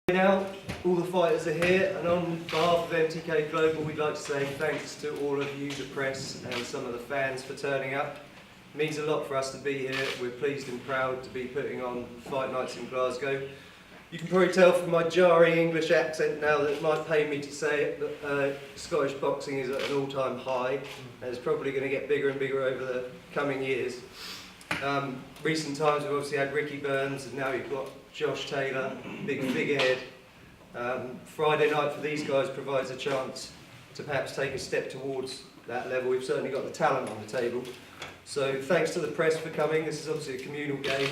Now, all the fighters are here, and on behalf of MTK Global, we'd like to say thanks to all of you, the press, and some of the fans for turning up. It means a lot for us to be here. We're pleased and proud to be putting on Fight Nights in Glasgow. You can probably tell from my jarring English accent now that it might pay me to say it, that Scottish boxing is at an all-time high, and it's probably going to get bigger and bigger over the coming years. Recent times we've obviously had Ricky Burns, and now you've got Josh Taylor, big figurehead. Friday night for these guys provides a chance to perhaps take a step towards that level. We've certainly got the talent on the table. So thanks to the press for coming. This is obviously a communal game.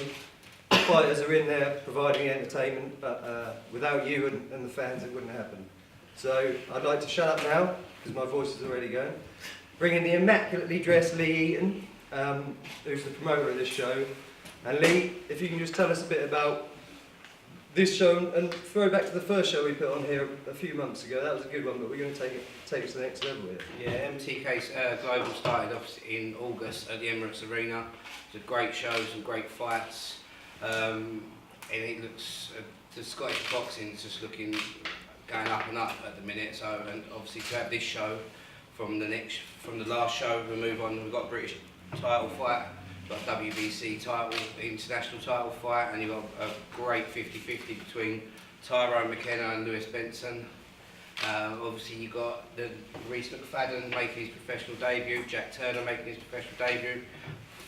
The fighters are in there providing entertainment, but without you and the fans it wouldn't happen. So I'd like to shut up now, because my voice is already going. Bring in the immaculately dressed Lee Eaton, who's the promoter of this show. And Lee, if you can just tell us a bit about this show, and throw back to the first show we put on here a few months ago. That was a good one, but we're going to take it to the next level with it. Yeah, MTK's Global started off in August at the Emirates Arena. It's a great show, some great fights, and it looks, the Scottish boxing is just looking, going up and up at the minute. So, and obviously to have this show from the last show, we move on. We've got a British title fight. Got a WBC title, international title fight, and you've got a great 50-50 between Tyrone McKenna and Lewis Benson. Obviously you've got the Reece McFadden making his professional debut, Jack Turner making his professional debut,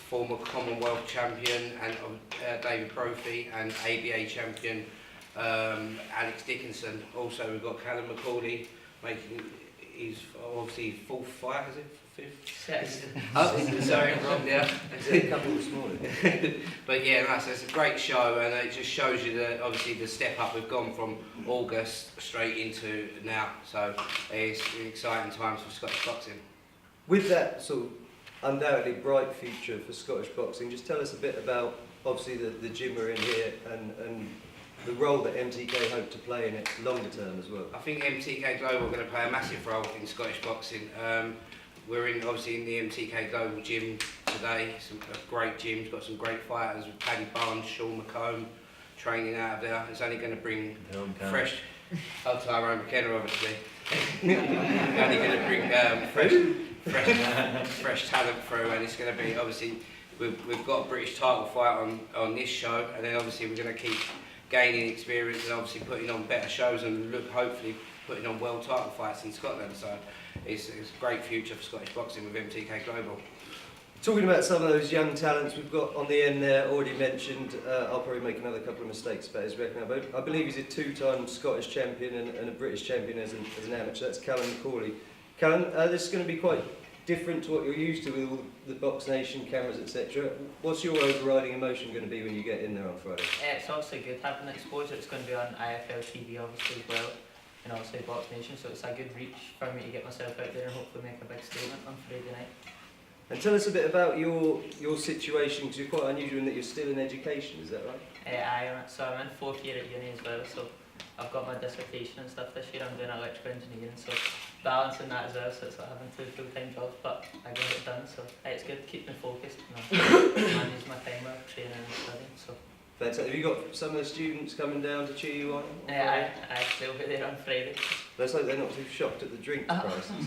former Commonwealth champion and David Brophy, and ABA champion Alex Dickinson. Also we've got Callum McCauley making his obviously fourth fight, is it? Fifth? Oh, sorry, wrong there. A couple this morning. But yeah, no, so it's a great show, and it just shows you that obviously the step up we've gone from August straight into now. So it's exciting times for Scottish boxing. With that sort of undoubtedly bright future for Scottish boxing, just tell us a bit about obviously the gym we're in here and the role that MTK hope to play in it longer term as well. I think MTK Global are going to play a massive role in Scottish boxing. We're obviously in the MTK Global gym today. Some great gyms, got some great fighters with Paddy Barnes, Sean McComb training out of there. It's only going to bring fresh. Oh, Tyrone McKenna, obviously. Only going to bring fresh talent through, and it's going to be obviously we've got a British title fight on this show, and then obviously we're going to keep gaining experience and obviously putting on better shows and hopefully putting on world title fights in Scotland. So it's a great future for Scottish boxing with MTK Global. Talking about some of those young talents we've got on the end there, already mentioned, I'll probably make another couple of mistakes about his record now, but I believe he's a two-time Scottish champion and a British champion as an amateur. That's Callum McCauley. Callum, this is going to be quite different to what you're used to with all the Box Nation cameras, etc. What's your overriding emotion going to be when you get in there on Friday? It's obviously good having exposure. It's going to be on IFL TV obviously as well, and obviously Box Nation, so it's a good reach for me to get myself out there and hopefully make a big statement on Friday night. And tell us a bit about your situation, because you're quite unusual in that you're still in education, is that right? So I'm in 4th year at uni as well, so I've got my dissertation and stuff this year. I'm doing electrical engineering, so balancing that as well, so it's like having 2 full-time jobs, but I get it done, so it's good to keep me focused and manage my time with training and studying. So. Fantastic. Have you got some of the students coming down to cheer you on? They'll be there on Friday. Let's hope they're not too shocked at the drink prices.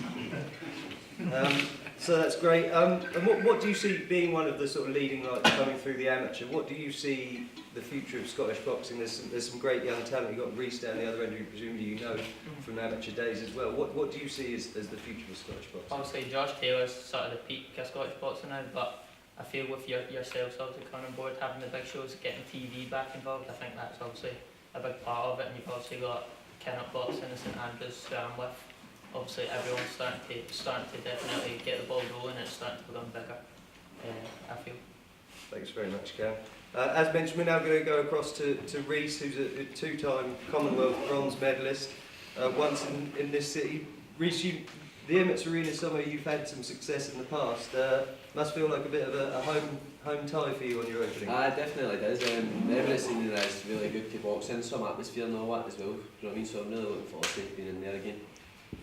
So that's great. And what do you see being one of the sort of leading lights coming through the amateur? What do you see the future of Scottish boxing? There's some great young talent. You've got Reece down the other end, who presumably you know from amateur days as well. What do you see as the future of Scottish boxing? Obviously, Josh Taylor's sort of the peak of Scottish boxing now, but I feel with yourselves obviously coming on board, having the big shows, getting TV back involved, I think that's obviously a big part of it. And you've obviously got Kennock Boxing and St Andrews who I'm with. Obviously everyone's starting to definitely get the ball rolling, and it's starting to become bigger, I feel. Thanks very much, Cam. As mentioned, we're now going to go across to Reece, who's a 2-time Commonwealth bronze medalist, once in this city. Reece, the Emirates Arena is somewhere you've had some success in the past. Must feel like a bit of a home tie for you on your opening. It definitely does. The Emirates Arena is really good to box in, some atmosphere and all that as well. You know what I mean? So I'm really looking forward to being in there again.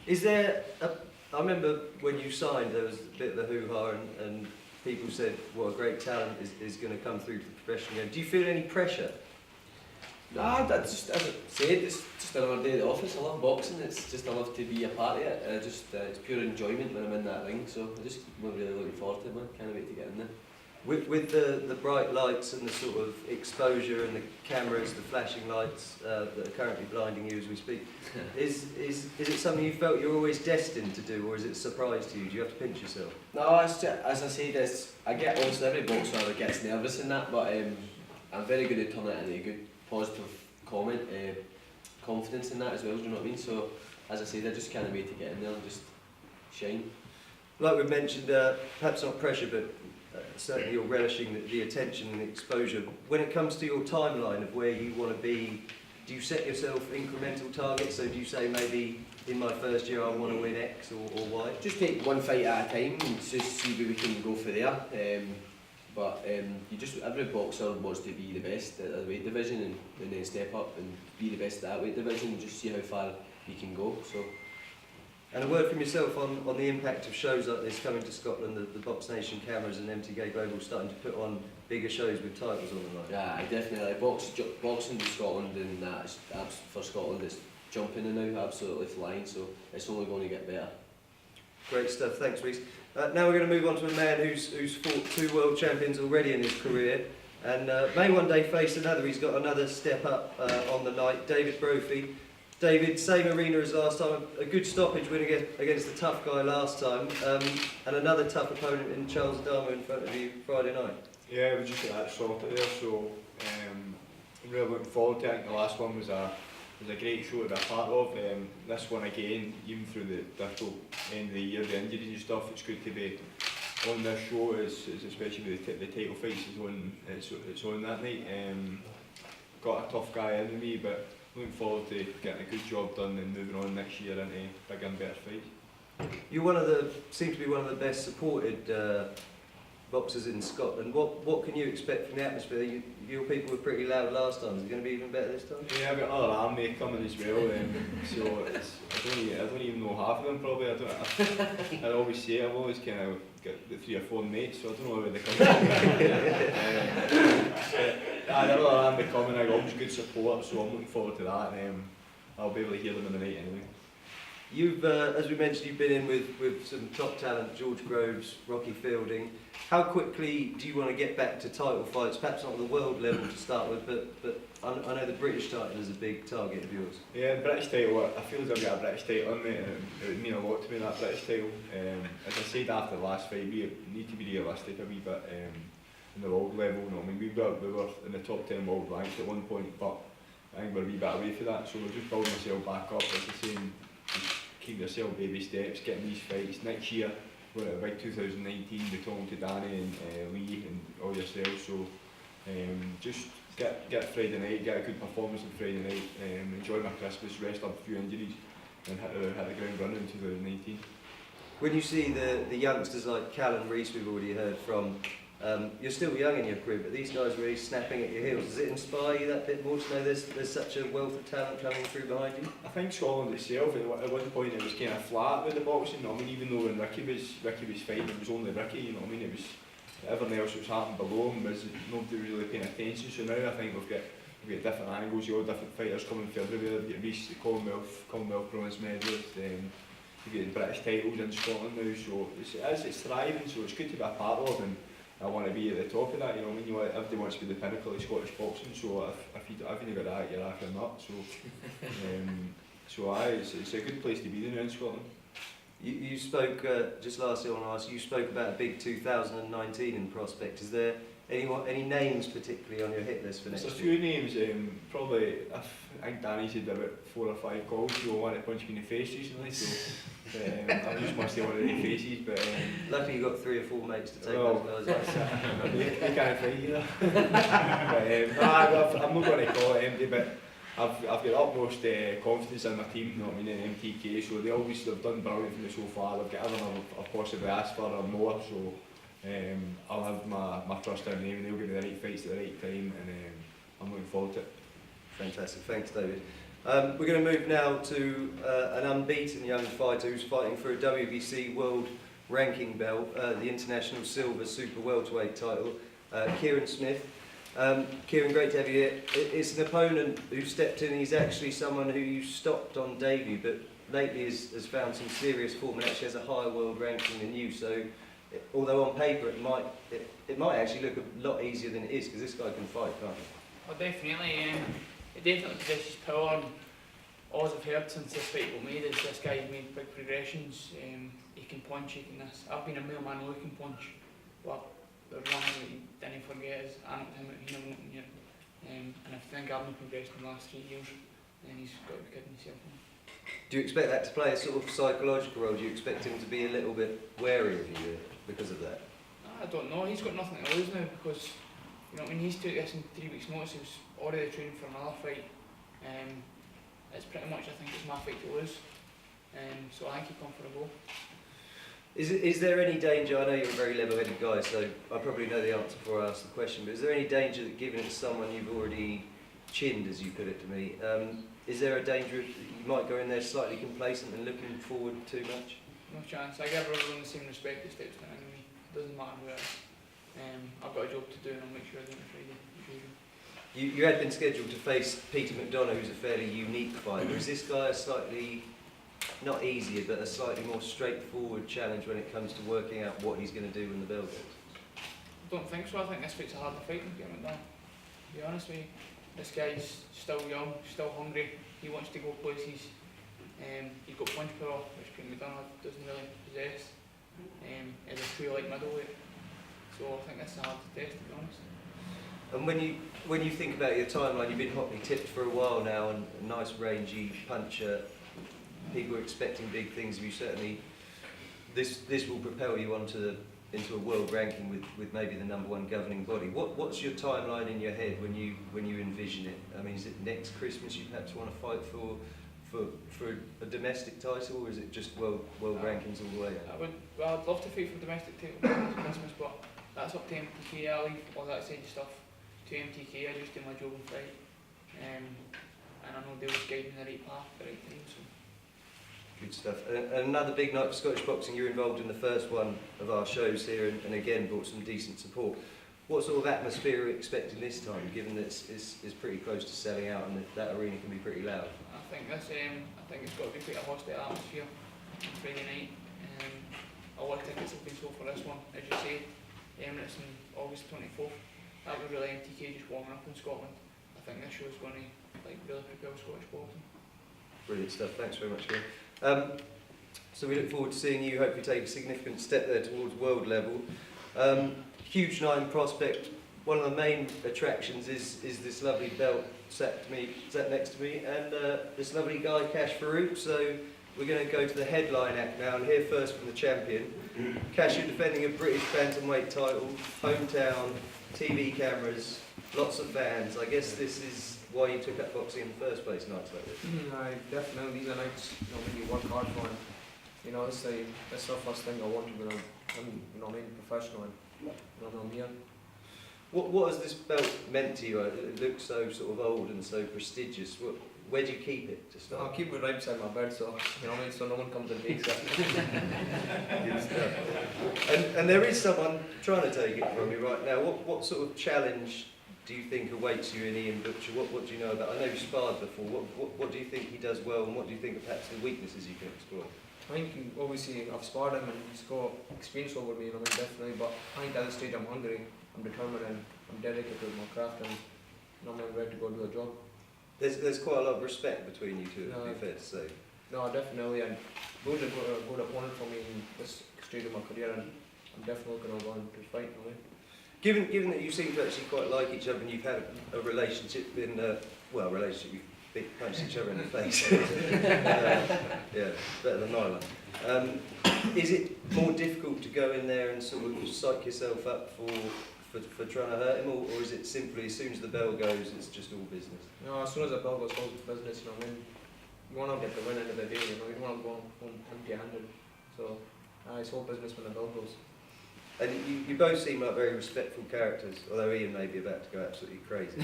Is there I remember when you signed, there was a bit of a hoo-ha and people said, well, a great talent is going to come through to the professional game. Do you feel any pressure Nah, that's just, as I said, it's just another day at the office. I love boxing, it's just I love to be a part of it. It's pure enjoyment when I'm in that ring, so I'm really looking forward to it, man. Can't wait to get in there. With the bright lights and the sort of exposure and the cameras, the flashing lights that are currently blinding you as we speak, is it something you felt you were always destined to do, or is it a surprise to you? Do you have to pinch yourself? No, it's just, as I said, I get almost every boxer gets nervous in that, but I'm very good at turning it into a good positive comment, confidence in that as well, do you know what I mean? So, as I said, I just can't wait to get in there and just shine. Like we mentioned, perhaps not pressure, but certainly you're relishing the attention and the exposure. When it comes to your timeline of where you want to be, do you set yourself incremental targets? So do you say maybe in my first year I want to win X or Y? Just take one fight at a time and just see where we can go for there. Every boxer wants to be the best at the weight division and then step up and be the best at that weight division and just see how far you can go. So. And a word from yourself on the impact of shows like this coming to Scotland, the Box Nation cameras and MTK Global starting to put on bigger shows with titles on the line. Yeah, I definitely. Boxing in Scotland and for Scotland it's jumping and now absolutely flying, so it's only going to get better. Great stuff, thanks Reece. Now we're going to move on to a man who's fought 2 world champions already in his career and may one day face another. He's got another step up on the night, David Brophy. David, same arena as last time, a good stoppage win against the tough guy last time, and another tough opponent in Charles Adama in front of you Friday night. Yeah, we just got that sorted there, so I'm really looking forward to it. I think the last one was a great show to be a part of. This one again, even through the difficult end of the year, the injuries and stuff, it's good to be on this show, especially with the title fights it's on that night. Got a tough guy in me, but looking forward to getting a good job done and moving on next year into bigger and better fights. You're seem to be one of the best supported boxers in Scotland. What can you expect from the atmosphere? Your people were pretty loud last time. Is it going to be even better this time? Yeah, I've got another army coming as well, so I don't even know half of them probably. I always say I've always kind of got the 3 or 4 mates, so I don't know where they come from. Another army coming, I got always good support, so I'm looking forward to that, and I'll be able to hear them in the night anyway. You've, as we mentioned, you've been in with some top talent, George Groves, Rocky Fielding. How quickly do you want to get back to title fights? Perhaps not at the world level to start with, but I know the British title is a big target of yours. Yeah, the British title, I feel as I've got a British title on me, and it would mean a lot to me, that British title. As I said after the last fight, we need to be realistic a wee bit in the world level. You know, I mean, we were in the top 10 world ranks at one point, but I think we're a wee bit away from that, so we're just building ourselves back up. As I say, just keep yourself baby steps, getting these fights. Next year, we're at a big 2019, we're talking to Danny and Lee and all yourselves, so just get Friday night, get a good performance on Friday night, enjoy my Christmas, rest up a few injuries and hit the ground running in 2019. When you see the youngsters like Cal and Reece we've already heard from, you're still young in your career, but these guys are really snapping at your heels. Does it inspire you that bit more to know there's such a wealth of talent coming through behind you? I think Scotland itself, at one point it was kind of flat with the boxing. I mean, even though when Ricky was fighting, it was only Ricky, you know what I mean? It was everything else that was happening below him was nobody really paying attention. So now I think we've got different angles, you know, different fighters coming from everywhere. We've got Reece, the Commonwealth bronze medalist, we've got the British titles in Scotland now, so it's thriving, so it's good to be a part of, and I want to be at the top of that, you know what I mean? Everybody wants to be the pinnacle of Scottish boxing, so if you haven't got that, you're after not. So it's a good place to be in Scotland. You spoke, just lastly I want to ask, you spoke about a big 2019 in prospect. Is there any names particularly on your hit list for next year? There's a few names, probably, I think Danny's had about 4 or 5 calls, so one that punched me in the face recently, so I just must say one of the faces, but... Luckily you got 3 or 4 mates to take well, those guys. they can't fight either. But, I'm not going to call it empty, but I've got utmost confidence in my team, you know what I mean, in MTK, so they've done brilliant for me so far. They've got everything I've possibly asked for or more, so I'll have my trust in them and they'll give me the right fights at the right time, and I'm looking forward to it. Fantastic, thanks David. We're going to move now to an unbeaten young fighter who's fighting for a WBC World Ranking belt, the International Silver Super Welterweight title, Kieran Smith. Kieran, great to have you here. It's an opponent who stepped in. He's actually someone who you stopped on debut, but lately has found some serious form and actually has a higher world ranking than you. So, although on paper it might actually look a lot easier than it is, because this guy can fight, can't he? Well, definitely. It definitely possesses power. And all I've heard since this fight got made is this guy's made big progressions. He can punch, he can this. I've been a male man who can punch, but the one thing that he didn't forget is I knocked him out here, I'm knocking here. And if I think I've not progressed in the last 3 years, then he's got to be kidding himself. Do you expect that to play a sort of psychological role? Do you expect him to be a little bit wary of you because of that? I don't know, he's got nothing to lose now because, you know, when he's took this in 3 weeks' notice, he was already training for another fight. It's pretty much, I think, it's my fight to lose. So I think he's comfortable. Is there any danger, I know you're a very level-headed guy, so I probably know the answer before I ask the question, but is there any danger that giving it to someone you've already chinned, as you put it to me, is there a danger that you might go in there slightly complacent and looking forward too much? No chance. I give everyone the same respect as steps down enemy. It doesn't matter who it is. I've got a job to do and I'll make sure I do it Friday, as usual. You had been scheduled to face Peter McDonough, who's a fairly unique fighter. Is this guy a slightly, not easier, but a slightly more straightforward challenge when it comes to working out what he's going to do when the bell goes? I don't think so. I think this fight's a harder fight than Peter McDonough. To be honest with you, this guy's still young, still hungry. He wants to go places. He's got punch power, which Peter McDonough doesn't really possess. He's a true light middleweight. So I think this is a hard test, to be honest. And when you think about your timeline, you've been hotly tipped for a while now, and a nice rangy puncher. People are expecting big things of you. Certainly, this will propel you into a world ranking with maybe the #1 governing body. What's your timeline in your head when you envision it? I mean, is it next Christmas you perhaps want to fight for a domestic title, or is it just world rankings all the way? I'd love to fight for domestic title this Christmas, but that's up to MTK. I leave all that side stuff to MTK. I just do my job and fight. And I know they'll just guide me in the right path at the right time. So. Good stuff. And another big night for Scottish boxing. You're involved in the first one of our shows here, and again brought some decent support. What sort of atmosphere are you expecting this time, given that it's pretty close to selling out and that arena can be pretty loud? I think this. I think it's got to be quite a hostile atmosphere on Friday night. A lot of tickets have been sold for this one, as you say. Emirates on August 24th. That was really MTK just warming up in Scotland. I think this show is going to really propel Scottish boxing. Brilliant stuff. Thanks very much, Kieran. So we look forward to seeing you hopefully take a significant step there towards world level. Huge nine prospect. One of the main attractions is this lovely belt sat next to me, and this lovely guy, Cash Farooq. So we're going to go to the headline act now and hear first from the champion. Cash, you're defending a British bantamweight title, hometown, TV cameras, lots of fans. I guess this is why you took up boxing in the first place, nights like this. Definitely, these are nights when you work hard for, and it's the first thing I wanted when I'm professional, and I'm here. What has this belt meant to you? It looks so sort of old and so prestigious. Where do you keep it to start? I'll keep it right beside my bed, so so no one comes and takes it. Good stuff. And there is someone trying to take it from you right now. What sort of challenge do you think awaits you in Ian Butcher? What do you know about? I know you sparred before. What do you think he does well, and what do you think are perhaps the weaknesses you can explore? I think obviously I've sparred him and he's got experience over me, definitely. But I think at this stage I'm hungry, I'm determined, and I'm dedicated to my craft, and I'm ready to go do the job. There's quite a lot of respect between you two, to be fair to say. No, definitely, and Bo's a good opponent for me in this stage of my career, and I'm definitely going to go on to fight. Given that you seem to actually quite like each other, and you've had a relationship you've punched each other in the face. Yeah, better than my one. Is it more difficult to go in there and sort of psych yourself up for trying to hurt him, or is it simply as soon as the bell goes, it's just all business? No, as soon as the bell goes, it's business. You want to get the win end of the day. You don't want to go home empty-handed. So it's all business when the bell goes. And you both seem like very respectful characters, although Ian may be about to go absolutely crazy.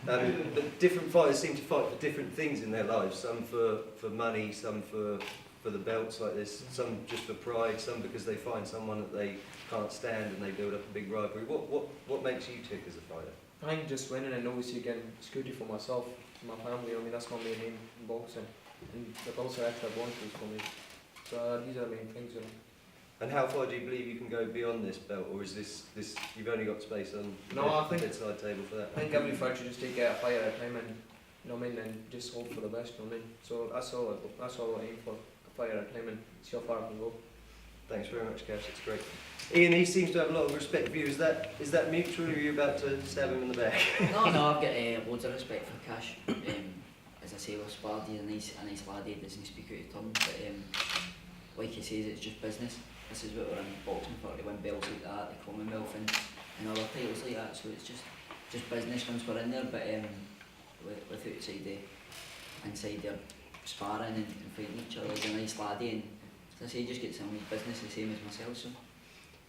But different fighters seem to fight for different things in their lives. Some for money, some for the belts like this, some just for pride, some because they find someone that they can't stand and they build up a big rivalry. What makes you tick as a fighter? I think just winning and obviously getting security for myself, my family. I mean, that's my main aim in boxing, and there's also extra bonuses for me. So these are the main things, you know. And how far do you believe you can go beyond this belt, or is this you've only got space on No, the I think- bedside table for that? I think every fight should just take a fight at a time, and you know what I mean, and just hope for the best. You know what I mean. So that's all I aim for, a fight at a time, and see how far I can go. Thanks very much, Cash. It's great. Ian, he seems to have a lot of respect for you. Is that mutual, or are you about to stab him in the back? No, I've got loads of respect for Cash. As I say, we're sparred, he's a nice lad, he doesn't speak out of turn, but like he says, it's just business. This is what we're in boxing for, to win belts like that, the Commonwealth and other titles like that, so it's just business once we're in there, but with inside there sparring and fighting each other, he's a nice laddie, and as I say, he just gets on with business the same as myself, so.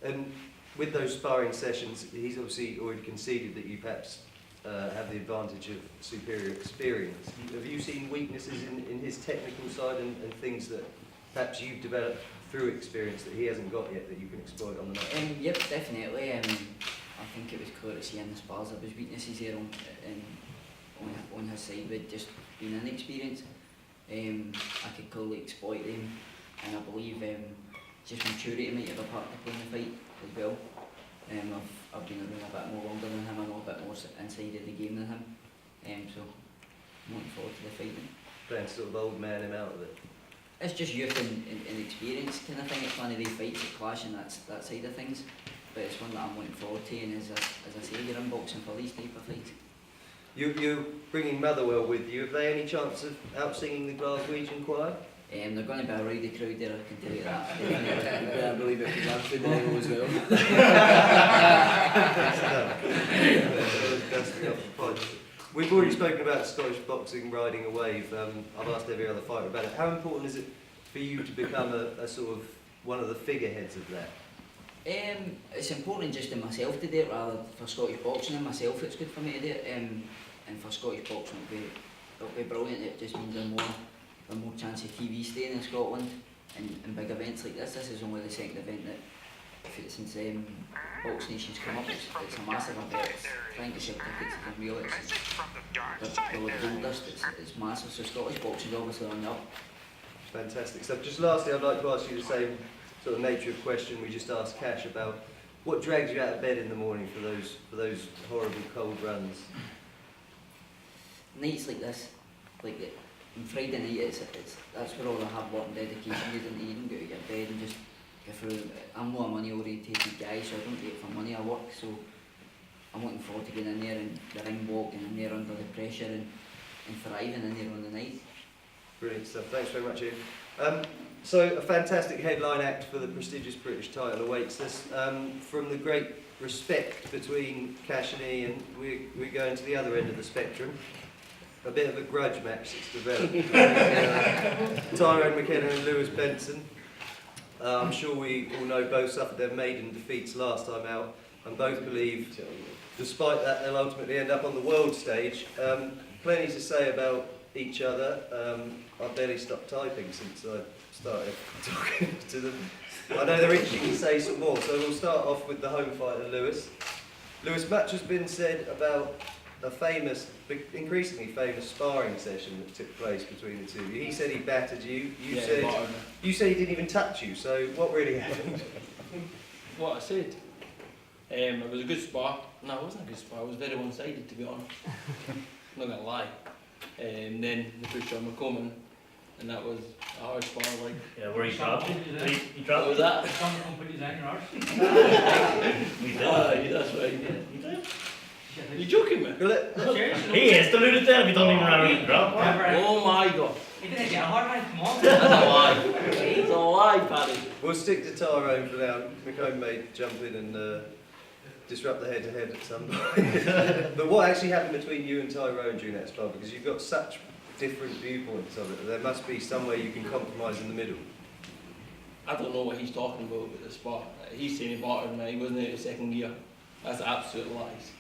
And with those sparring sessions, he's obviously already conceded that you perhaps have the advantage of superior experience. Have you seen weaknesses in his technical side and things that perhaps you've developed through experience that he hasn't got yet that you can exploit on the night? Yep, definitely. I think it was clear to see in the spars there was weaknesses there on his side with just being inexperienced. I could clearly exploit them, and I believe just maturity might have a part to play in the fight as well. I've been around a bit more longer than him, I know a bit more inside of the game than him, so I'm looking forward to the fight. Playing sort of old man him out of it. It's just youth and experience kind of thing. It's one of these fights that clash and that side of things, but it's one that I'm looking forward to, and as I say, you're in boxing for these type of fights. You're bringing Motherwell with you. Have they any chance of out-singing the Glaswegian choir? They're going to be a rowdy crowd there, I can tell you that. You better believe it, because I'm feeling it as well. That's enough for points. We've already spoken about Scottish boxing riding a wave. I've asked every other fighter about it. How important is it for you to become a sort of one of the figureheads of that? It's important just in myself to do it, rather for Scottish boxing and myself. It's good for me to do it, and for Scottish boxing it'll be brilliant. It just means there's more chance of TV staying in Scotland and big events like this. This is only the second event that since Box Nation's come up. It's a massive event. Trying to sell tickets is unreal. It's massive. So Scottish boxing is obviously on the up. Fantastic. So just lastly, I'd like to ask you the same sort of nature of question we just asked Cash about what drags you out of bed in the morning for those horrible cold runs. Nights like this, on Friday night, that's where all the hard work and dedication is, and you don't get out of your bed and just go through. I'm not a money orientated guy, so I don't do it for money, I work, so I'm looking forward to getting in there and the ring walk and in there under the pressure and thriving in there on the night. Brilliant stuff. Thanks very much, Ian. So a fantastic headline act for the prestigious British title awaits us. From the great respect between Cash and Ian, we're going to the other end of the spectrum. A bit of a grudge match that's developed. Tyrone McKenna and Lewis Benson. I'm sure we all know both suffered their maiden defeats last time out, and both believe, despite that, they'll ultimately end up on the world stage. Plenty to say about each other. I've barely stopped typing since I started talking to them. I know they're itching to say some more, so we'll start off with the home fighter, Lewis. Lewis, much has been said about a famous, increasingly famous sparring session that took place between the two of you. He said he battered you. You said he didn't even touch you. So what really happened? What I said. It was a good spar. No, it wasn't a good spar. It was very one-sided, to be honest. I'm not gonna lie. And then the push on McComan, and that was a hard spar. Like, yeah, where he dropped it. He what dropped was it. that? Some companies ain't ours. We did. That's right. You did. You joking, man? He is deluded there if you don't even remember the drop. Oh my god. He didn't get hard, man. Come on. That's a lie. It's a lie, Paddy. We'll stick to Tyrone for now. McComb may jump in and disrupt the head-to-head at some point. But what actually happened between you and Tyrone during that spell? Because you've got such different viewpoints of it. There must be some way you can compromise in the middle. I don't know what he's talking about with the spar. He's saying he battered me. He wasn't in second gear. That's absolute lies.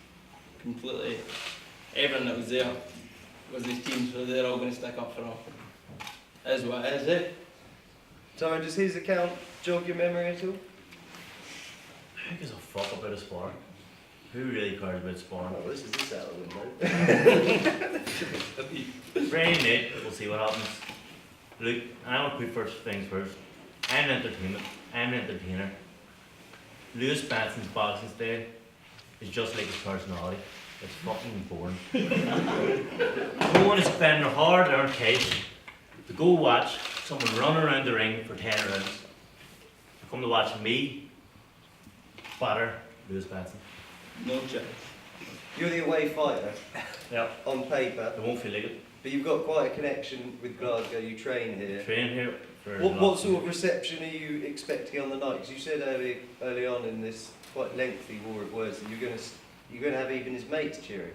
Completely. Everyone that was there was his team, so they're all going to stick up for him. Is what it is, eh? Tyrone, does his account jog your memory at all? Who gives a fuck about a spar? who really cares about sparring? Oh, this is the settlement, man. Friday night, we'll see what happens. Look, I want to put first things first. I'm an entertainment. I'm an entertainer. Lewis Benson's boxing style is just like his personality. It's fucking boring. No one is spending a hard-earned cash to go watch someone run around the ring for 10 rounds. To come to watch me batter Lewis Benson. No chance. You're the away fighter Yep. on paper, I won't feel like it. but you've got quite a connection with Glasgow. You train here. Train here for What sort of reception are you expecting on the night? Because you said early on in this quite lengthy war of words that you're going to have even his mates cheering.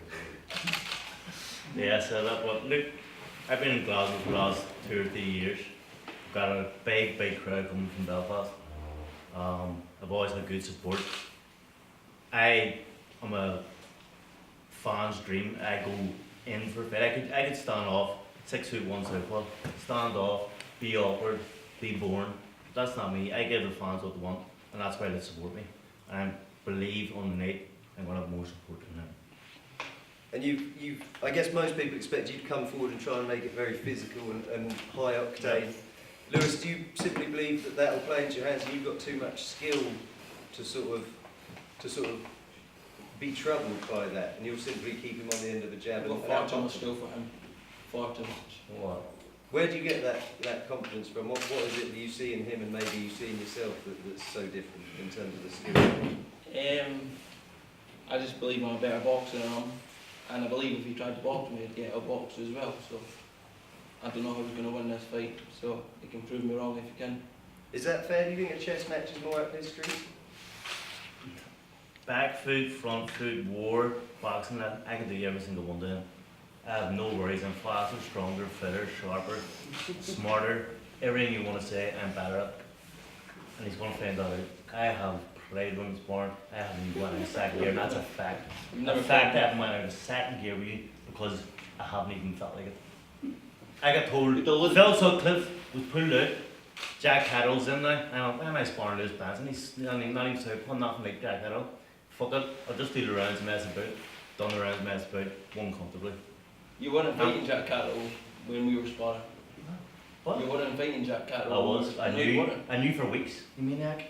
Yeah, so that what look, I've been in Glasgow for the last 2 or 3 years. I've got a big crowd coming from Belfast. I've always had good support. I'm a fan's dream. I go in for a fight. I could stand off 6'1" southpaw, stand off, be awkward, be boring. That's not me. I give the fans what they want, and that's why they support me. And I believe on the night I'm going to have more support than them. And I guess most people expect you to come forward and try and make it very physical and high octane. Lewis, do you simply believe that will play into your hands and you've got too much skill to sort of be troubled by that, and you'll simply keep him on the end of a jab? I've got and far too out- much skill for him. Far too much. What? Where do you get that confidence from? What is it that you see in him and maybe you see in yourself that's so different in terms of the skill? I just believe I'm a better boxer than him, and I believe if he tried to box me, he'd get outboxed as well. So I don't know who's going to win this fight. So he can prove me wrong if he can. Is that fair? Do you think a chess match is more up his street? Back foot, front foot, war, boxing, I can do every single one to him. I have no worries. I'm faster, stronger, fitter, sharper, smarter. Everything you want to say, I'm better at. And he's going to find that out. I have played when I was born. I haven't went in second gear, and that's a fact. You've The fact that I went out of second gear with you because I haven't even felt like it. I got told Phil Sutcliffe was pulled out. Jack Hattle's in there. I went, why am I sparring Lewis Benson? He's not even southpaw, nothing like Jack Hattle. Fuck it, I'll just do the rounds, mess about. Done the rounds, mess about, won comfortably. You weren't fighting Jack Cattle when we were sparring. What? You weren't fighting Jack Cattle. I was. No, you weren't. I knew for weeks. You maniac.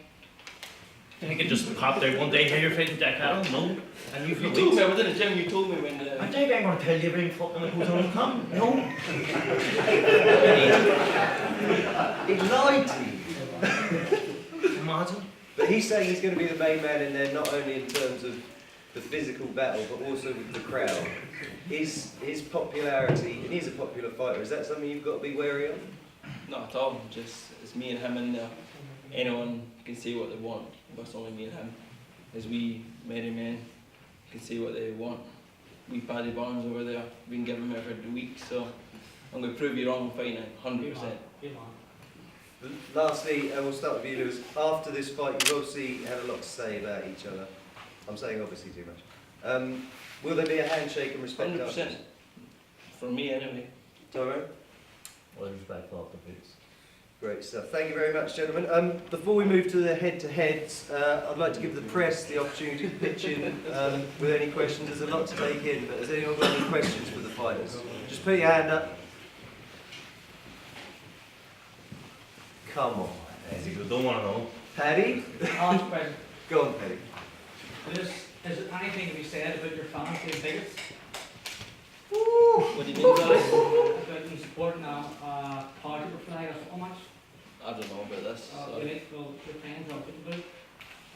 I think it just popped out one day. Hey, you're fighting Jack Hattle? No. I knew for You weeks. told me, I was in the gym, you told me when I think I'm going to tell you everything fucking that goes on. Come. No. He lied to you. Imagine. But he's saying he's going to be the main man in there, not only in terms of the physical battle, but also with the crowd. His popularity, and he's a popular fighter, is that something you've got to be wary of? Not at all, just it's me and him in there. Anyone can say what they want, but it's only me and him. As we merry men can say what they want. We Paddy Barnes over there, we can give him every week, so I'm going to prove you wrong fighting it, 100%. Lastly, we'll start with you, Lewis. After this fight, you've obviously had a lot to say about each other. I'm saying obviously too much. Will there be a handshake and respect? 100%. For me anyway. Tyrone? Well, respect off the boots. Great stuff. Thank you very much, gentlemen. Before we move to the head-to-heads, I'd like to give the press the opportunity to pitch in with any questions. There's a lot to take in, but has anyone got any questions for the fighters? Just put your hand up. Come on. As you don't want to know. Paddy? Last question. Go on, Paddy. Is there anything to be said about your fans being bigots? What do you mean by this? About them supporting a party or flag or so much? I don't know about this. Sorry. Well, your friends are people do.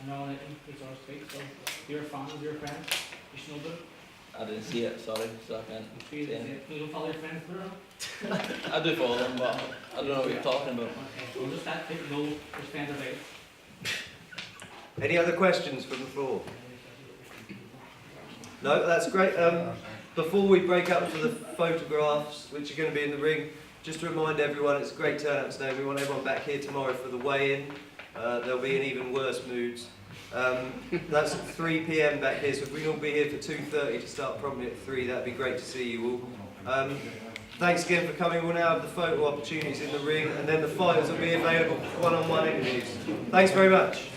And all that it's our speak, so your fans, your friends, you should know about it. I didn't see it, sorry, so I can't You say anything. don't follow your friends through it? I do follow them, but I don't know what you're talking about. Okay, well just that people know your friends are bigots. Any other questions from the floor? No, that's great. Before we break up for the photographs, which are going to be in the ring, just to remind everyone, it's a great turnout today. We want everyone back here tomorrow for the weigh-in. They'll be in even worse moods. That's at 3 p.m. back here, so if we can all be here for 2:30 to start promptly at 3, that'd be great to see you all. Thanks again for coming. We'll now have the photo opportunities in the ring, and then the fighters will be available for one-on-one interviews. Thanks very much.